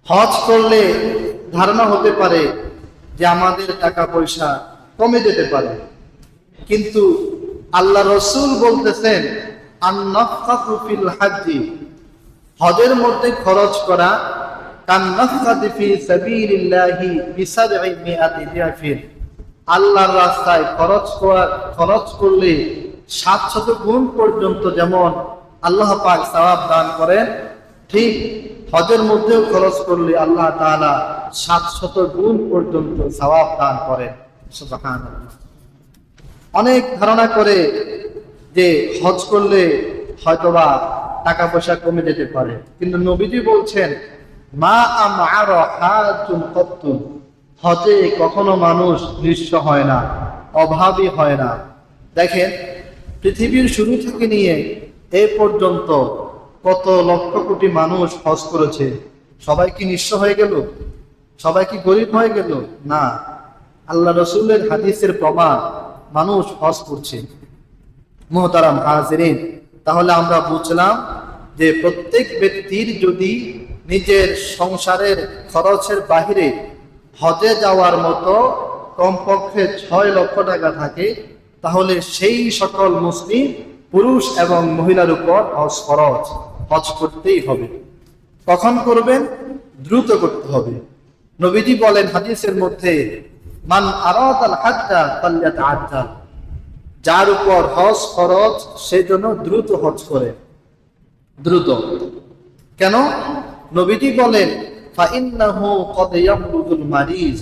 হজ করলে ধারণা হতে পারে যে আমাদের টাকা পয়সা কমে যেতে পারে, কিন্তু আল্লাহ রসুল বলতেছেন আন-নাফকাতু ফিল হাজ্জি, হজের মধ্যে খরচ করা কান-নাফকাতি ফি সাবিলিল্লাহি বিসাবঈ মিআতি দিআফিন, আল্লাহর রাস্তায় খরচ করলে 700 গুণ পর্যন্ত যেমন আল্লাহ পাক সওয়াব দান করেন, ঠিক হজের মধ্যেও খরচ করলে আল্লাহ তাআলা 700 গুণ পর্যন্ত সওয়াব দান করেন। সুবহানাল্লাহ। অনেক ধারণা করে যে হজ করলে হয়তোবা টাকা পয়সা কমে যেতে পারে, কিন্তু নবীজি বলছেন মা আমআর হাজুন কত্তু, হজে কখনো মানুষ নিঃস্ব হয় না, অভাবী হয় না। দেখেন, পৃথিবীর শুরু থেকে নিয়ে এ পর্যন্ত কত লক্ষ কোটি মানুষ হজ করেছে, সবাই কি নিঃস্ব হয়ে গেল? সবাই কি গরিব হয়ে গেল? না, আল্লাহ রসুলের হাদিসের প্রমাণ মানুষ হজ করছে। মুহতারাম হাজিরিন, তাহলে আমরা বুঝলাম যে প্রত্যেক ব্যক্তির যদি নিজের সংসারের খরচের বাহিরে হজে যাওয়ার মতো কমপক্ষে 6 লক্ষ টাকা থাকে, তাহলে সেই সকল মুসলিম পুরুষ এবং মহিলার উপর হজ করতেই হবে। কখন করবেন? দ্রুত করতে হবে। নবীজি বলেন হাদিসের মধ্যে মান আরাদাল হাজ্জা ফালইয়াতাআজ্জাল, যার উপর হজ ফরজ সে যেন দ্রুত হজ করে। দ্রুত কেন? নবীজি বলেন ফাইন্নাহু ক্বাদ ইয়ামরুদুল মারিজ,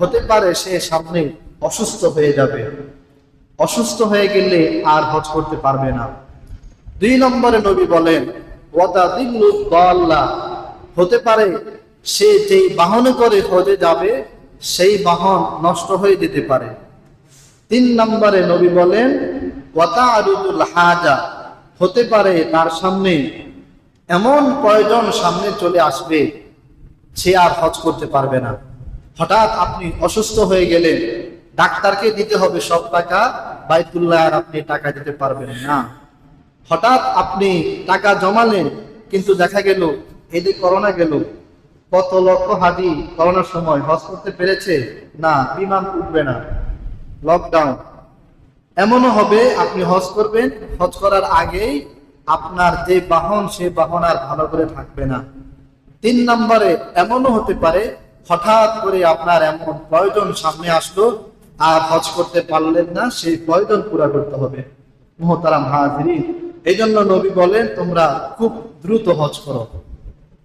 হতে পারে সে সামনে অসুস্থ হয়ে যাবে, অসুস্থ হয়ে গেলে আর হজ করতে পারবে না। 2 নম্বরে নবী বলেন ওয়াতাদিল্লু দাল্লা, হতে পারে সে যেই বাহনে করে হজে যাবে সেই বাহন নষ্ট হয়ে যেতে পারে। 3 নম্বরে নবী বলেন ওয়াতাআরুদুল হাজা, হতে পারে তার সামনে এমন প্রয়োজন সামনে চলে আসবে সে আর হজ করতে পারবে না। হঠাৎ আপনি অসুস্থ হয়ে গেলেন, ডাক্তারকে দিতে হবে সব টাকা, বাইতুল্লাহ আর আপনি টাকা দিতে পারবেন না। হঠাৎ আপনি টাকা জমালেন, কিন্তু দেখা গেল এদিকে করোনা গেল, কত লক্ষ হাজি করোনার সময় হজ করতে পেরেছে না, বিমান উঠবে না, লকডাউন। এমনও হবে আপনি হজ করবেন, হজ করার আগেই আপনার যে বাহন সে বাহন আর ভালো করে থাকবে না। 3 নম্বরে এমনও হতে পারে হঠাৎ করে আপনার এমন প্রয়োজন সামনে আসলো আর হজ করতে পারলেন না, সেই প্রয়োজন পুরা করতে হবে। মুহতারাম হাজিরিন, এই জন্য নবী বলেন তোমরা খুব দ্রুত হজ করো।